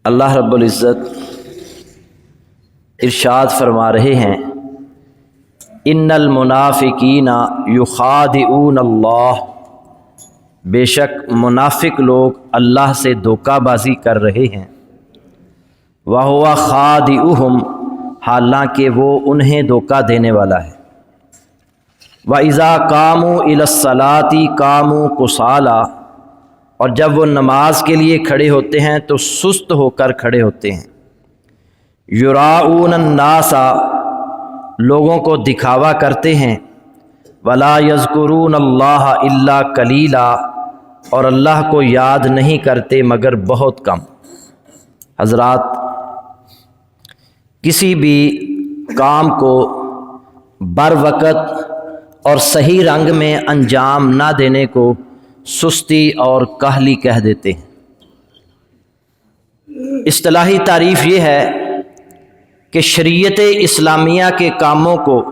اللہ رب العزت ارشاد فرما رہے ہیں، ان المنافقین یخادعون اللہ، بے شک منافق لوگ اللہ سے دھوکہ بازی کر رہے ہیں، وَهُوَ خَادِعُهُمْ، حالانکہ وہ انہیں دھوکہ دینے والا ہے، وَإِذَا قَامُوا إِلَى الصَّلَاةِ قَامُوا كُسَالَىٰ، اور جب وہ نماز کے لیے کھڑے ہوتے ہیں تو سست ہو کر کھڑے ہوتے ہیں، یُرَاءُونَ النَّاسَ، لوگوں کو دکھاوا کرتے ہیں، وَلَا يَذْكُرُونَ اللَّهَ إِلَّا قَلِيلًا، اور اللہ کو یاد نہیں کرتے مگر بہت کم۔ حضرات، کسی بھی کام کو بر وقت اور صحیح رنگ میں انجام نہ دینے کو سستی اور کاہلی کہہ دیتے ہیں۔ اصطلاحی تعریف یہ ہے کہ شریعت اسلامیہ کے کاموں کو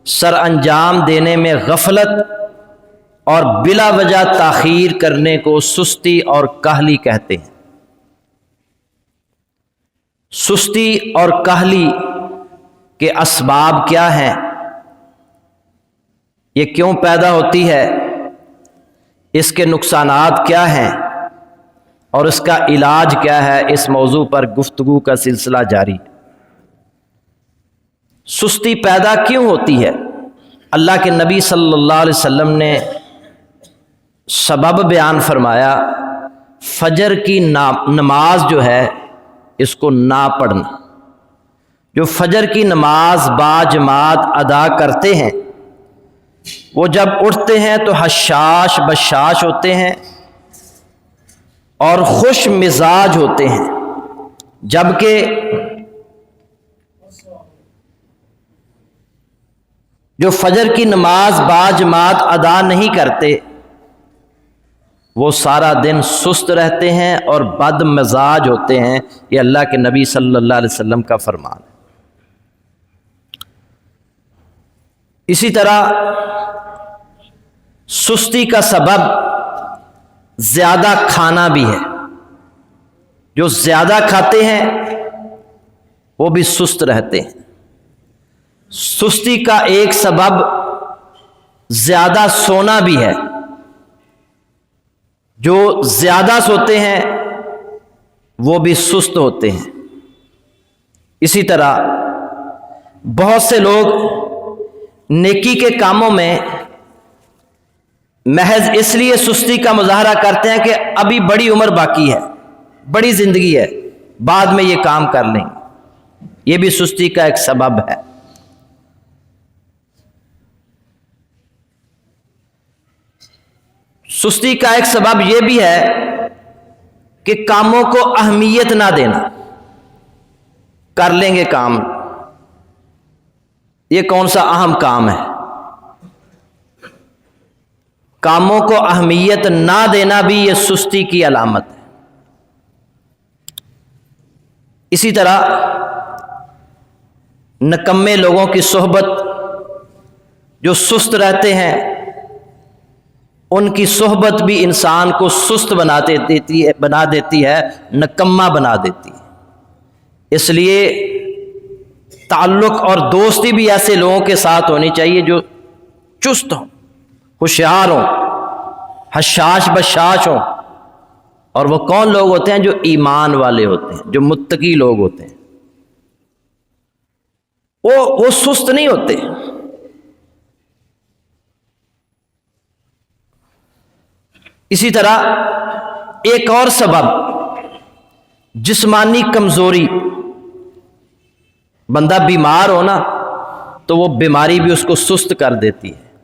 سر انجام دینے میں غفلت اور بلا وجہ تاخیر کرنے کو سستی اور کاہلی کہتے ہیں۔ سستی اور کاہلی کے اسباب کیا ہیں؟ یہ کیوں پیدا ہوتی ہے؟ اس کے نقصانات کیا ہیں اور اس کا علاج کیا ہے؟ اس موضوع پر گفتگو کا سلسلہ جاری ہے۔ سستی پیدا کیوں ہوتی ہے؟ اللہ کے نبی صلی اللہ علیہ وسلم نے سبب بیان فرمایا، فجر کی نماز جو ہے اس کو نہ پڑھنا۔ جو فجر کی نماز باجماعت ادا کرتے ہیں وہ جب اٹھتے ہیں تو حشاش بشاش ہوتے ہیں اور خوش مزاج ہوتے ہیں، جبکہ جو فجر کی نماز باجماعت ادا نہیں کرتے وہ سارا دن سست رہتے ہیں اور بد مزاج ہوتے ہیں۔ یہ اللہ کے نبی صلی اللہ علیہ وسلم کا فرمان ہے۔ اسی طرح سستی کا سبب زیادہ کھانا بھی ہے۔ جو زیادہ کھاتے ہیں وہ بھی سست رہتے ہیں۔ سستی کا ایک سبب زیادہ سونا بھی ہے۔ جو زیادہ سوتے ہیں وہ بھی سست ہوتے ہیں۔ اسی طرح بہت سے لوگ نیکی کے کاموں میں محض اس لیے سستی کا مظاہرہ کرتے ہیں کہ ابھی بڑی عمر باقی ہے، بڑی زندگی ہے، بعد میں یہ کام کر لیں گے۔ یہ بھی سستی کا ایک سبب ہے۔ سستی کا ایک سبب یہ بھی ہے کہ کاموں کو اہمیت نہ دینا۔ کر لیں گے کام، یہ کون سا اہم کام ہے؟ کاموں کو اہمیت نہ دینا بھی یہ سستی کی علامت ہے۔ اسی طرح نکمے لوگوں کی صحبت، جو سست رہتے ہیں، ان کی صحبت بھی انسان کو سست بنا دیتی ہے، نکما بنا دیتی ہے۔ اس لیے تعلق اور دوستی بھی ایسے لوگوں کے ساتھ ہونی چاہیے جو چست ہوں، ہوشیار ہوں، حشاش بشاش ہوں۔ اور وہ کون لوگ ہوتے ہیں؟ جو ایمان والے ہوتے ہیں، جو متقی لوگ ہوتے ہیں، وہ سست نہیں ہوتے۔ اسی طرح ایک اور سبب جسمانی کمزوری۔ بندہ بیمار ہو نا تو وہ بیماری بھی اس کو سست کر دیتی ہے۔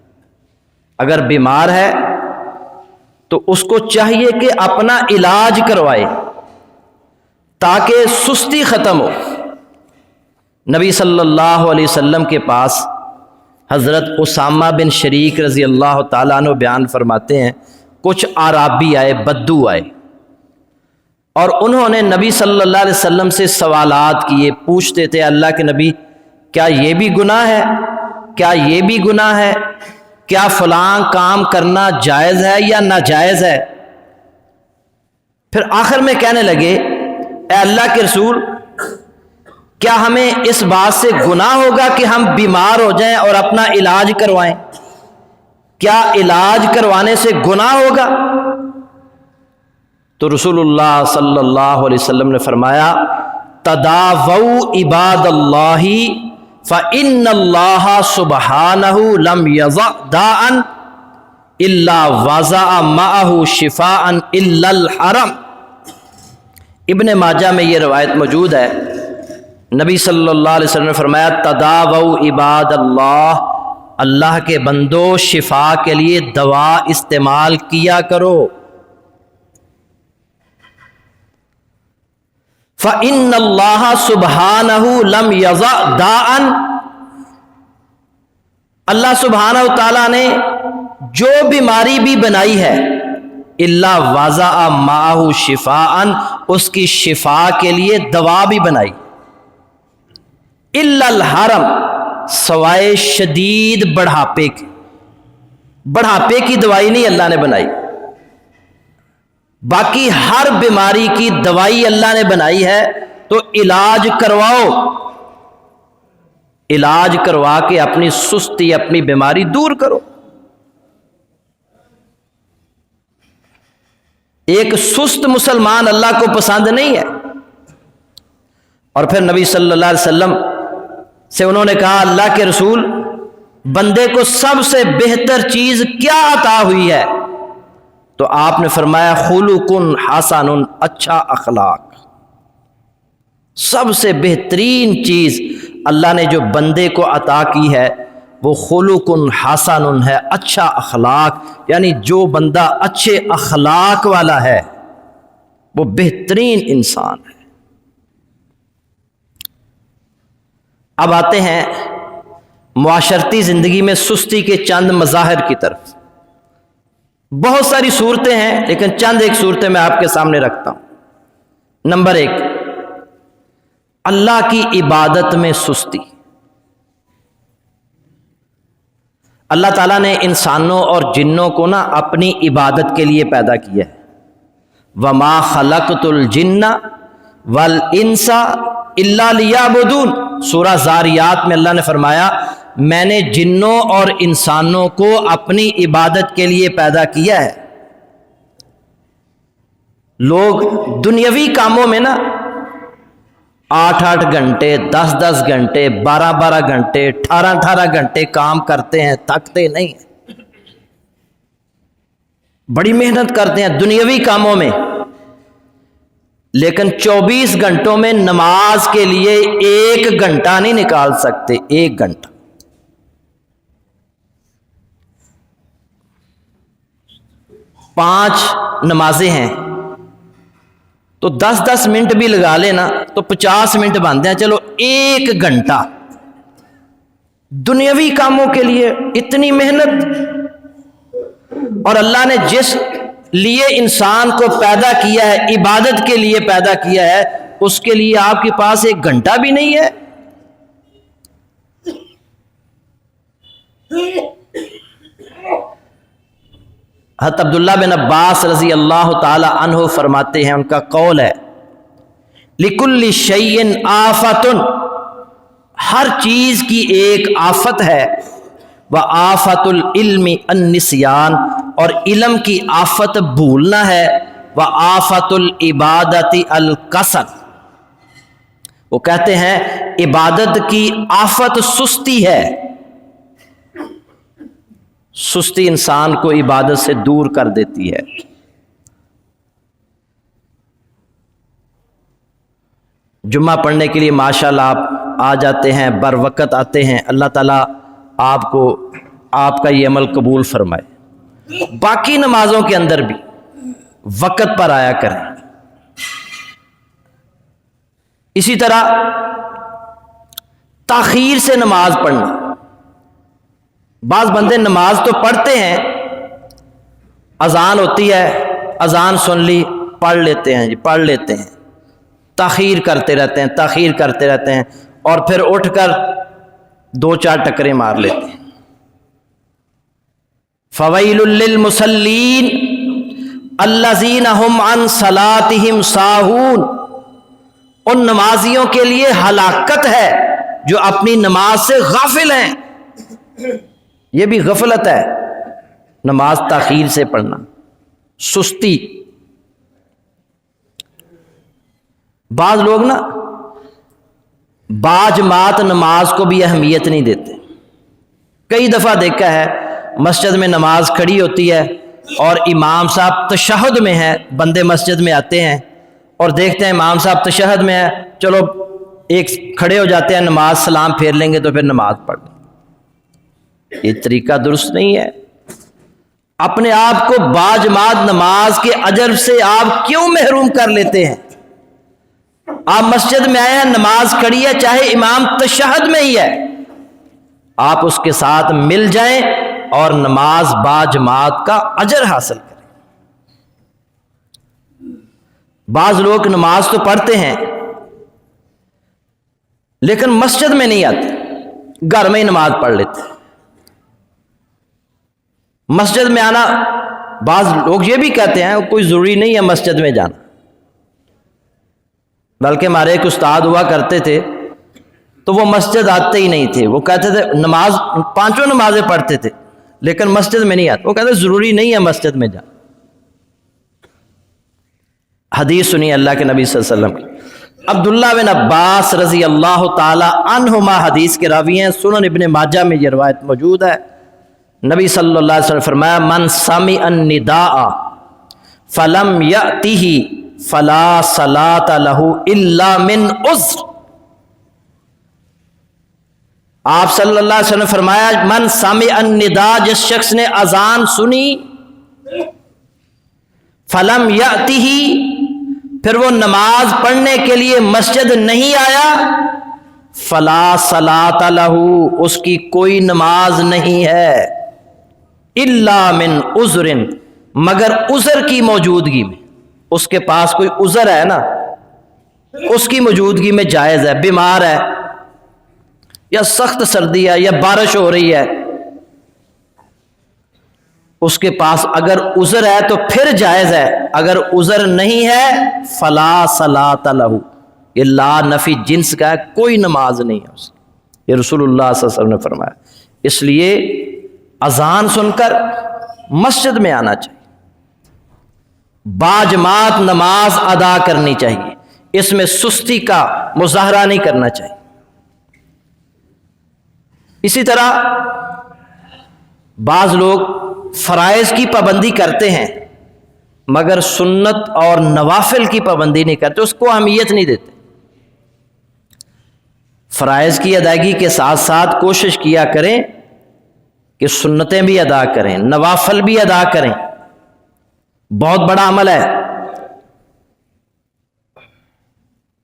اگر بیمار ہے تو اس کو چاہیے کہ اپنا علاج کروائے تاکہ سستی ختم ہو۔ نبی صلی اللہ علیہ وسلم کے پاس حضرت اسامہ بن شریک رضی اللہ تعالیٰ عنہ بیان فرماتے ہیں، کچھ اعرابی آئے، بدو آئے، اور انہوں نے نبی صلی اللہ علیہ وسلم سے سوالات کیے، پوچھتے تھے، اللہ کے نبی کیا یہ بھی گناہ ہے؟ کیا یہ بھی گناہ ہے؟ کیا فلاں کام کرنا جائز ہے یا ناجائز ہے؟ پھر آخر میں کہنے لگے اے اللہ کے رسول کیا ہمیں اس بات سے گناہ ہوگا کہ ہم بیمار ہو جائیں اور اپنا علاج کروائیں؟ کیا علاج کروانے سے گناہ ہوگا؟ تو رسول اللہ صلی اللہ علیہ وسلم نے فرمایا تداووا عباد اللہ فإن اللہ سبحانہ لم یضع داء الا وضع معه شفاء الا الحرم۔ ابن ماجہ میں یہ روایت موجود ہے، نبی صلی اللہ علیہ وسلم نے فرمایا تداووا عباد اللہ، اللہ کے بندو شفا کے لیے دوا استعمال کیا کرو۔ فَإِنَّ اللَّهَ سُبْحَانَهُ لَمْ يَضَعْ دَاءً، اللہ سبحانہ و تعالیٰ نے جو بیماری بھی بنائی ہے الا وضع معه شفاءً، اس کی شفا کے لیے دوا بھی بنائی، الا الحرم، سوائے شدید بڑھاپے کی، بڑھاپے کی دوائی نہیں اللہ نے بنائی، باقی ہر بیماری کی دوائی اللہ نے بنائی ہے، تو علاج کرواؤ، علاج کروا کے اپنی سستی اپنی بیماری دور کرو۔ ایک سست مسلمان اللہ کو پسند نہیں ہے۔ اور پھر نبی صلی اللہ علیہ وسلم سے انہوں نے کہا اللہ کے رسول بندے کو سب سے بہتر چیز کیا عطا ہوئی ہے؟ تو آپ نے فرمایا خلق حسن، اچھا اخلاق۔ سب سے بہترین چیز اللہ نے جو بندے کو عطا کی ہے وہ خلق حسن ہے، اچھا اخلاق، یعنی جو بندہ اچھے اخلاق والا ہے وہ بہترین انسان ہے۔ اب آتے ہیں معاشرتی زندگی میں سستی کے چند مظاہر کی طرف۔ بہت ساری صورتیں ہیں لیکن چند ایک صورتیں میں آپ کے سامنے رکھتا ہوں۔ نمبر 1، اللہ کی عبادت میں سستی۔ اللہ تعالیٰ نے انسانوں اور جنوں کو نا اپنی عبادت کے لیے پیدا کیا ہے۔ وَمَا خَلَقْتُ الْجِنَّ وَالْإِنسَ إِلَّا لِيَعْبُدُونَ، سورہ زاریات میں اللہ نے فرمایا میں نے جنوں اور انسانوں کو اپنی عبادت کے لیے پیدا کیا ہے۔ لوگ دنیاوی کاموں میں نا 8 گھنٹے 10 گھنٹے 12 گھنٹے 18 گھنٹے کام کرتے ہیں، تھکتے نہیں ہیں، بڑی محنت کرتے ہیں دنیاوی کاموں میں، لیکن 24 گھنٹوں میں نماز کے لیے 1 گھنٹہ نہیں نکال سکتے۔ 1 گھنٹہ، پانچ نمازیں ہیں تو 10 منٹ بھی لگا لینا تو 50 منٹ بنتے ہیں، چلو 1 گھنٹہ دنیاوی کاموں کے لیے اتنی محنت۔ اور اللہ نے جس لیے انسان کو پیدا کیا ہے، عبادت کے لیے پیدا کیا ہے، اس کے لیے آپ کے پاس 1 گھنٹہ بھی نہیں ہے۔ حضرت عبداللہ بن عباس رضی اللہ تعالی عنہ فرماتے ہیں، ان کا قول ہے لِكُلِّ شَيْءٍ آفَةٌ، ہر چیز کی ایک آفت ہے، وَآفَةُ الْعِلْمِ النِّسْيَانِ، اور علم کی آفت بھولنا ہے، وَآفَةُ الْعِبَادَةِ الْكَسَلِ، وہ کہتے ہیں عبادت کی آفت سستی ہے، سستی انسان کو عبادت سے دور کر دیتی ہے۔ جمعہ پڑھنے کے لیے ماشاءاللہ آپ آ جاتے ہیں، بر وقت آتے ہیں، اللہ تعالیٰ آپ کو آپ کا یہ عمل قبول فرمائے۔ باقی نمازوں کے اندر بھی وقت پر آیا کریں۔ اسی طرح تاخیر سے نماز پڑھنا، بعض بندے نماز تو پڑھتے ہیں، اذان ہوتی ہے، اذان سن لی، پڑھ لیتے ہیں، پڑھ لیتے ہیں، تاخیر کرتے رہتے ہیں، تاخیر کرتے رہتے ہیں، اور پھر اٹھ کر 2-4 ٹکرے مار لیتے ہیں۔ فَوَيْلٌ لِّلْمُصَلِّينَ الَّذِينَ هُمْ عَنْ صَلَاتِهِمْ سَاهُونَ، ان نمازیوں کے لیے ہلاکت ہے جو اپنی نماز سے غافل ہیں۔ یہ بھی غفلت ہے، نماز تاخیر سے پڑھنا، سستی۔ بعض لوگ نا باجماعت نماز کو بھی اہمیت نہیں دیتے۔ کئی دفعہ دیکھا ہے مسجد میں نماز کھڑی ہوتی ہے اور امام صاحب تشہد میں ہے، بندے مسجد میں آتے ہیں اور دیکھتے ہیں امام صاحب تشہد میں ہے، چلو ایک کھڑے ہو جاتے ہیں، نماز سلام پھیر لیں گے تو پھر نماز پڑھ لیں۔ یہ طریقہ درست نہیں ہے۔ اپنے آپ کو باجماعت نماز کے اجر سے آپ کیوں محروم کر لیتے ہیں؟ آپ مسجد میں آئے ہیں، نماز کھڑی ہے، چاہے امام تشہد میں ہی ہے، آپ اس کے ساتھ مل جائیں اور نماز باجماعت کا اجر حاصل کریں۔ بعض لوگ نماز تو پڑھتے ہیں لیکن مسجد میں نہیں آتے، گھر میں ہی نماز پڑھ لیتے ہیں۔ مسجد میں آنا، بعض لوگ یہ بھی کہتے ہیں کوئی ضروری نہیں ہے مسجد میں جانا، بلکہ ہمارے ایک استاد ہوا کرتے تھے تو وہ مسجد آتے ہی نہیں تھے۔ وہ کہتے تھے نماز 5 نمازیں پڑھتے تھے لیکن مسجد میں نہیں آتے۔ وہ کہتے ضروری نہیں ہے مسجد میں جانا۔ حدیث سنی اللہ کے نبی صلی اللہ علیہ وسلم کی، عبداللہ بن عباس رضی اللہ تعالی عنہما حدیث کے راوی ہیں، سنن ابن ماجہ میں یہ روایت موجود ہے۔ نبی صلی اللہ علیہ وسلم فرمایا من سمع النداء فلم یأتہ فلا صلاۃ لہ الا من عذر۔ آپ صلی اللہ علیہ وسلم نے فرمایا من سمع النداء، جس شخص نے اذان سنی، فلم یأتہ، پھر وہ نماز پڑھنے کے لیے مسجد نہیں آیا، فلا صلاۃ لہ، اس کی کوئی نماز نہیں ہے، الا من عذر، مگر عذر کی موجودگی میں۔ اس کے پاس کوئی عذر ہے نا، اس کی موجودگی میں جائز ہے، بیمار ہے یا سخت سردی ہے یا بارش ہو رہی ہے، اس کے پاس اگر عذر ہے تو پھر جائز ہے، اگر عذر نہیں ہے فلا صلاۃ لہ، یہ لا نفی جنس کا ہے، کوئی نماز نہیں ہے اس کی۔ یہ رسول اللہ صلی اللہ علیہ وسلم نے فرمایا۔ اس لیے اذان سن کر مسجد میں آنا چاہیے، باجماعت نماز ادا کرنی چاہیے، اس میں سستی کا مظاہرہ نہیں کرنا چاہیے۔ اسی طرح بعض لوگ فرائض کی پابندی کرتے ہیں مگر سنت اور نوافل کی پابندی نہیں کرتے، اس کو اہمیت نہیں دیتے۔ فرائض کی ادائیگی کے ساتھ ساتھ کوشش کیا کریں کہ سنتیں بھی ادا کریں، نوافل بھی ادا کریں، بہت بڑا عمل ہے۔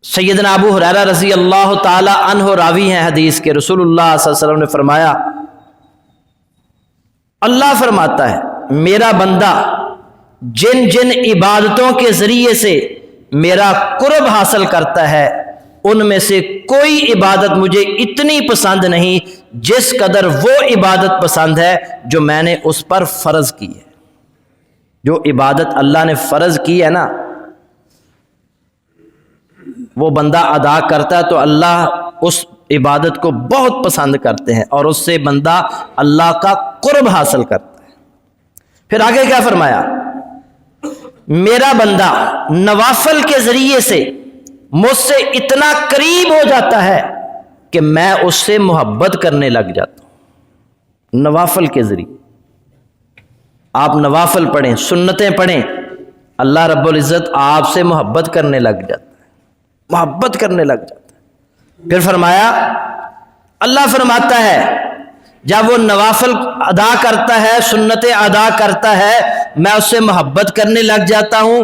سیدنا ابو ہریرہ رضی اللہ تعالی عنہ راوی ہیں حدیث کے، رسول اللہ صلی اللہ علیہ وسلم نے فرمایا اللہ فرماتا ہے میرا بندہ جن جن عبادتوں کے ذریعے سے میرا قرب حاصل کرتا ہے ان میں سے کوئی عبادت مجھے اتنی پسند نہیں جس قدر وہ عبادت پسند ہے جو میں نے اس پر فرض کی ہے۔ جو عبادت اللہ نے فرض کی ہے نا، وہ بندہ ادا کرتا ہے تو اللہ اس عبادت کو بہت پسند کرتے ہیں اور اس سے بندہ اللہ کا قرب حاصل کرتا ہے۔ پھر آگے کیا فرمایا؟ میرا بندہ نوافل کے ذریعے سے مجھ سے اتنا قریب ہو جاتا ہے کہ میں اس سے محبت کرنے لگ جاتا ہوں۔ نوافل کے ذریعے آپ نوافل پڑھیں، سنتیں پڑھیں، اللہ رب العزت آپ سے محبت کرنے لگ جاتا ہے، محبت کرنے لگ جاتا ہے۔ پھر فرمایا اللہ فرماتا ہے جب وہ نوافل ادا کرتا ہے، سنتیں ادا کرتا ہے، میں اس سے محبت کرنے لگ جاتا ہوں،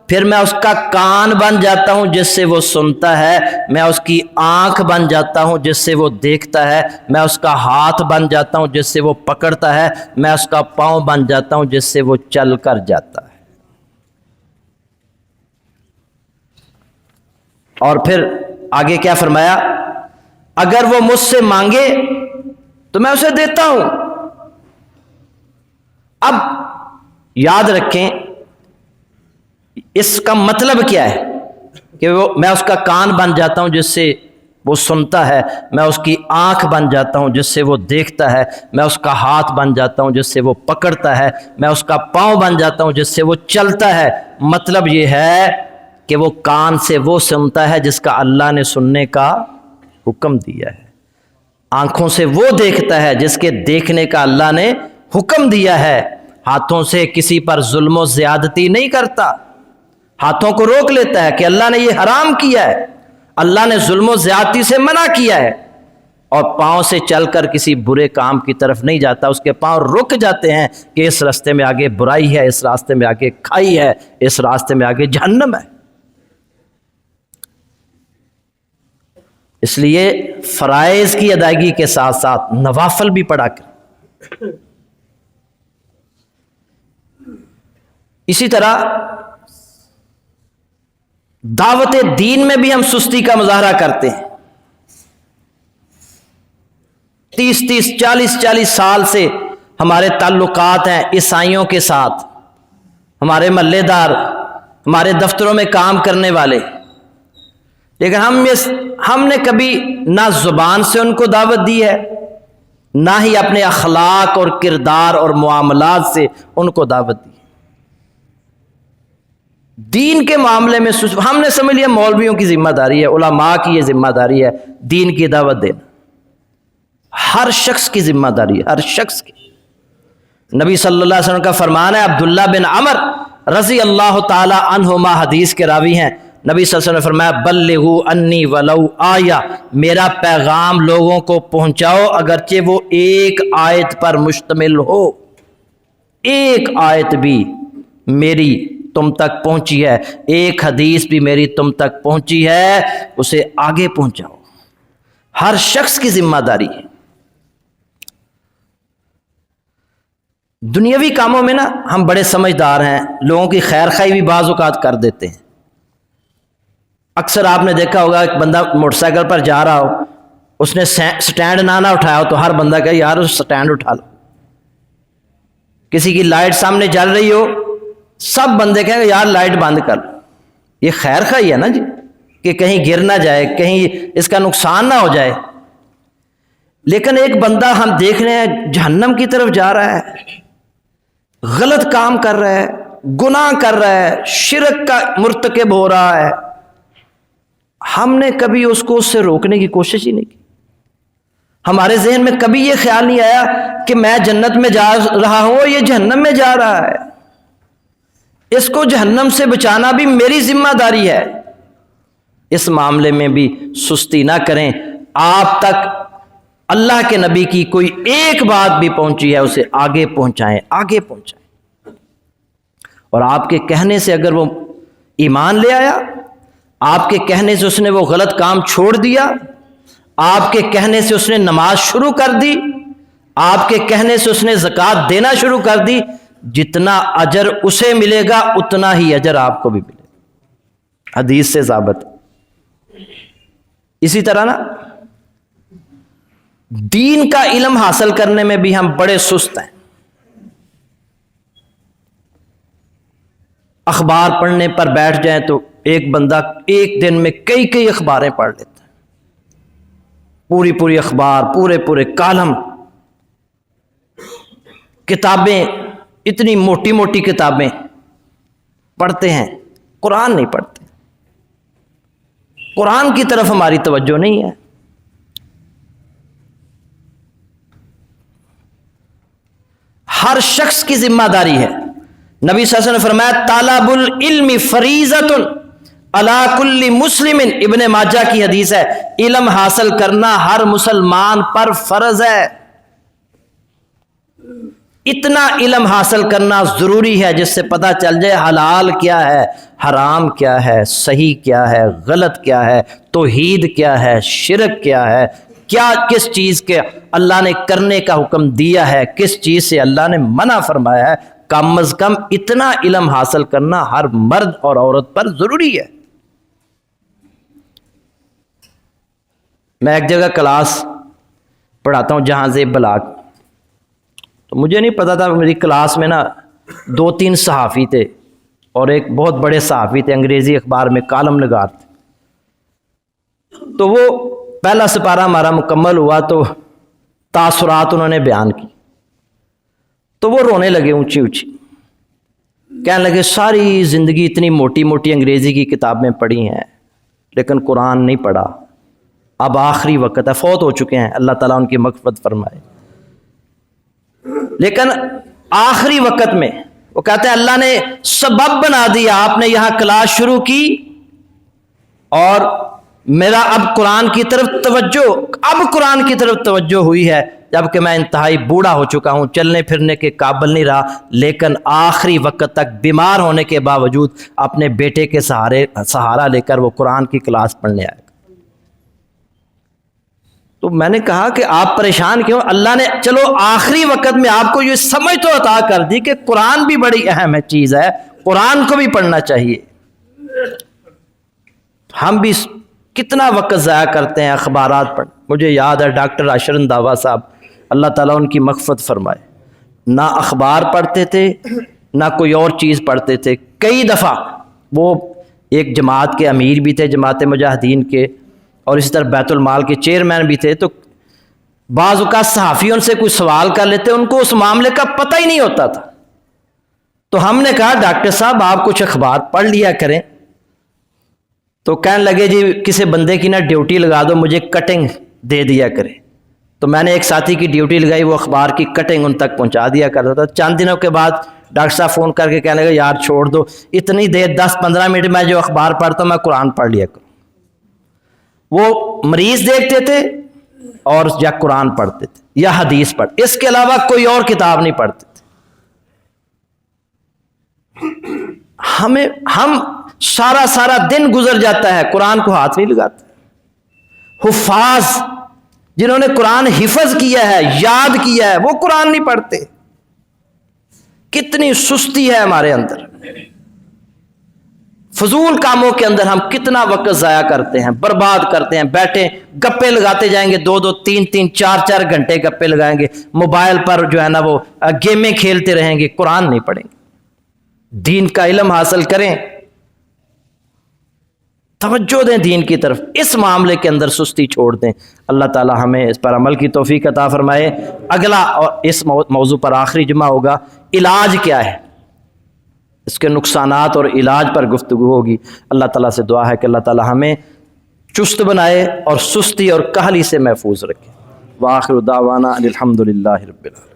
پھر میں اس کا کان بن جاتا ہوں جس سے وہ سنتا ہے، میں اس کی آنکھ بن جاتا ہوں جس سے وہ دیکھتا ہے، میں اس کا ہاتھ بن جاتا ہوں جس سے وہ پکڑتا ہے، میں اس کا پاؤں بن جاتا ہوں جس سے وہ چل کر جاتا ہے۔ اور پھر آگے کیا فرمایا؟ اگر وہ مجھ سے مانگے تو میں اسے دیتا ہوں۔ اب یاد رکھیں اس کا مطلب کیا ہے؟ کہ میں اس کا کان بن جاتا ہوں جس سے وہ سنتا ہے، میں اس کی آنکھ بن جاتا ہوں جس سے وہ دیکھتا ہے، میں اس کا ہاتھ بن جاتا ہوں جس سے وہ پکڑتا ہے، میں اس کا پاؤں بن جاتا ہوں جس سے وہ چلتا ہے۔ مطلب یہ ہے کہ وہ کان سے وہ سنتا ہے جس کا اللہ نے سننے کا حکم دیا ہے، آنکھوں سے وہ دیکھتا ہے جس کے دیکھنے کا اللہ نے حکم دیا ہے، ہاتھوں سے کسی پر ظلم و زیادتی نہیں کرتا، ہاتھوں کو روک لیتا ہے کہ اللہ نے یہ حرام کیا ہے، اللہ نے ظلم و زیادتی سے منع کیا ہے، اور پاؤں سے چل کر کسی برے کام کی طرف نہیں جاتا، اس کے پاؤں رک جاتے ہیں کہ اس راستے میں آگے برائی ہے، اس راستے میں آگے کھائی ہے، اس راستے میں آگے جہنم ہے۔ اس لیے فرائض کی ادائیگی کے ساتھ ساتھ نوافل بھی پڑھا کر۔ اسی طرح دعوت دین میں بھی ہم سستی کا مظاہرہ کرتے ہیں۔ 30 40 سال سے ہمارے تعلقات ہیں عیسائیوں کے ساتھ، ہمارے محلے دار، ہمارے دفتروں میں کام کرنے والے، لیکن ہم نے کبھی نہ زبان سے ان کو دعوت دی ہے، نہ ہی اپنے اخلاق اور کردار اور معاملات سے ان کو دعوت دی۔ دین کے معاملے میں ہم نے سمجھ لیا مولویوں کی ذمہ داری ہے، علماء کی یہ ذمہ داری ہے دین کی دعوت دینا۔ ہر شخص کی ذمہ داری ہے، ہر شخص کی۔ نبی صلی اللہ علیہ وسلم کا فرمان ہے، عبداللہ بن عمر رضی اللہ تعالی عنہما حدیث کے راوی ہیں، نبی صلی اللہ علیہ وسلم نے فرمایا بلغوا انی ولو آیہ، میرا پیغام لوگوں کو پہنچاؤ اگرچہ وہ ایک آیت پر مشتمل ہو، ایک آیت بھی میری تم تک پہنچی ہے، ایک حدیث بھی میری تم تک پہنچی ہے، اسے آگے پہنچاؤ۔ ہر شخص کی ذمہ داری ہے۔ دنیاوی کاموں میں نا ہم بڑے سمجھدار ہیں، لوگوں کی خیر خواہی بھی بعض اوقات کر دیتے ہیں۔ اکثر آپ نے دیکھا ہوگا ایک بندہ موٹر سائیکل پر جا رہا ہو، اس نے سٹینڈ نہ اٹھایا ہو تو ہر بندہ کہے یار اس سٹینڈ اٹھا لو۔ کسی کی لائٹ سامنے جل رہی ہو، سب بندے کہیں گے یار لائٹ بند کر لو۔ یہ خیر خواہی ہے نا جی، کہ کہیں گر نہ جائے، کہیں اس کا نقصان نہ ہو جائے۔ لیکن ایک بندہ ہم دیکھ رہے ہیں جہنم کی طرف جا رہا ہے، غلط کام کر رہا ہے، گناہ کر رہا ہے، شرک کا مرتکب ہو رہا ہے، ہم نے کبھی اس کو اس سے روکنے کی کوشش ہی نہیں کی۔ ہمارے ذہن میں کبھی یہ خیال نہیں آیا کہ میں جنت میں جا رہا ہوں اور یہ جہنم میں جا رہا ہے، اس کو جہنم سے بچانا بھی میری ذمہ داری ہے۔ اس معاملے میں بھی سستی نہ کریں۔ آپ تک اللہ کے نبی کی کوئی ایک بات بھی پہنچی ہے اسے آگے پہنچائیں، آگے پہنچائیں۔ اور آپ کے کہنے سے اگر وہ ایمان لے آیا، آپ کے کہنے سے اس نے وہ غلط کام چھوڑ دیا، آپ کے کہنے سے اس نے نماز شروع کر دی، آپ کے کہنے سے اس نے زکوٰۃ دینا شروع کر دی، جتنا اجر اسے ملے گا اتنا ہی اجر آپ کو بھی ملے گا، حدیث سے ثابت۔ اسی طرح نا دین کا علم حاصل کرنے میں بھی ہم بڑے سست ہیں۔ اخبار پڑھنے پر بیٹھ جائیں تو ایک بندہ ایک دن میں کئی اخباریں پڑھ لیتا ہے، پوری اخبار، پورے کالم، کتابیں، اتنی موٹی کتابیں پڑھتے ہیں، قرآن نہیں پڑھتے، قرآن کی طرف ہماری توجہ نہیں ہے۔ ہر شخص کی ذمہ داری ہے۔ نبی صلی اللہ علیہ وسلم نے فرمایا طالب العلم فریضۃ علی کل مسلم، ابن ماجہ کی حدیث ہے، علم حاصل کرنا ہر مسلمان پر فرض ہے۔ اتنا علم حاصل کرنا ضروری ہے جس سے پتہ چل جائے حلال کیا ہے، حرام کیا ہے، صحیح کیا ہے، غلط کیا ہے، توحید کیا ہے، شرک کیا ہے، کس چیز کے اللہ نے کرنے کا حکم دیا ہے، کس چیز سے اللہ نے منع فرمایا ہے۔ کم از کم اتنا علم حاصل کرنا ہر مرد اور عورت پر ضروری ہے۔ میں ایک جگہ کلاس پڑھاتا ہوں جہاں زیب بلاک، تو مجھے نہیں پتا تھا، میری کلاس میں نا 2-3 صحافی تھے اور ایک بہت بڑے صحافی تھے، انگریزی اخبار میں کالم نگار تھے۔ تو وہ پہلا سپارہ ہمارا مکمل ہوا تو تاثرات انہوں نے بیان کی، تو وہ رونے لگے اونچی اونچی، کہنے لگے ساری زندگی اتنی موٹی موٹی انگریزی کی کتابیں پڑھی ہیں لیکن قرآن نہیں پڑھا، اب آخری وقت ہے، فوت ہو چکے ہیں، اللہ تعالیٰ ان کی مغفرت فرمائے، لیکن آخری وقت میں وہ کہتے ہیں اللہ نے سبب بنا دیا، آپ نے یہاں کلاس شروع کی اور میرا اب قرآن کی طرف توجہ ہوئی ہے، جبکہ میں انتہائی بوڑھا ہو چکا ہوں، چلنے پھرنے کے قابل نہیں رہا، لیکن آخری وقت تک بیمار ہونے کے باوجود اپنے بیٹے کے سہارا لے کر وہ قرآن کی کلاس پڑھنے آئے گا۔ تو میں نے کہا کہ آپ پریشان کیوں؟ اللہ نے چلو آخری وقت میں آپ کو یہ سمجھ تو عطا کر دی کہ قرآن بھی بڑی اہم چیز ہے، قرآن کو بھی پڑھنا چاہیے۔ ہم بھی کتنا وقت ضائع کرتے ہیں اخبارات پڑھ۔ مجھے یاد ہے ڈاکٹر اشر انداوا صاحب، اللہ تعالیٰ ان کی مغفرت فرمائے، نہ اخبار پڑھتے تھے نہ کوئی اور چیز پڑھتے تھے۔ کئی دفعہ وہ ایک جماعت کے امیر بھی تھے، جماعت مجاہدین کے، اور اسی طرح بیت المال کے چیئرمین بھی تھے، تو بعض اوقات صحافی ان سے کوئی سوال کر لیتے، ان کو اس معاملے کا پتہ ہی نہیں ہوتا تھا، تو ہم نے کہا ڈاکٹر صاحب آپ کچھ اخبار پڑھ لیا کریں، تو کہنے لگے جی کسی بندے کی نا ڈیوٹی لگا دو، مجھے کٹنگ دے دیا کرے، تو میں نے ایک ساتھی کی ڈیوٹی لگائی، وہ اخبار کی کٹنگ ان تک پہنچا دیا کرتا تھا۔ چند دنوں کے بعد ڈاکٹر صاحب فون کر کے کہنے لگے یار چھوڑ دو، اتنی دیر 10-15 منٹ میں جو اخبار پڑھتا ہوں میں قرآن پڑھ لیا کروں۔ وہ مریض دیکھتے تھے اور یا قرآن پڑھتے تھے یا حدیث پڑھتے، اس کے علاوہ کوئی اور کتاب نہیں پڑھتے تھے۔ ہم سارا دن گزر جاتا ہے، قرآن کو ہاتھ نہیں لگاتے۔ حفاظ جنہوں نے قرآن حفظ کیا ہے، یاد کیا ہے، وہ قرآن نہیں پڑھتے۔ کتنی سستی ہے ہمارے اندر، فضول کاموں کے اندر ہم کتنا وقت ضائع کرتے ہیں، برباد کرتے ہیں، بیٹھے گپے لگاتے جائیں گے، 2-2 3-3 4-4 گھنٹے گپے لگائیں گے، موبائل پر جو ہے نا وہ گیمیں کھیلتے رہیں گے، قرآن نہیں پڑھیں گے۔ دین کا علم حاصل کریں، توجہ دیں دین کی طرف، اس معاملے کے اندر سستی چھوڑ دیں۔ اللہ تعالی ہمیں اس پر عمل کی توفیق عطا فرمائے۔ اگلا اور اس موضوع پر آخری جمعہ ہوگا، علاج کیا ہے، اس کے نقصانات اور علاج پر گفتگو ہوگی۔ اللہ تعالیٰ سے دعا ہے کہ اللہ تعالیٰ ہمیں چست بنائے اور سستی اور کہلی سے محفوظ رکھے۔ وآخر دعوانا الحمدللہ رب العالمین۔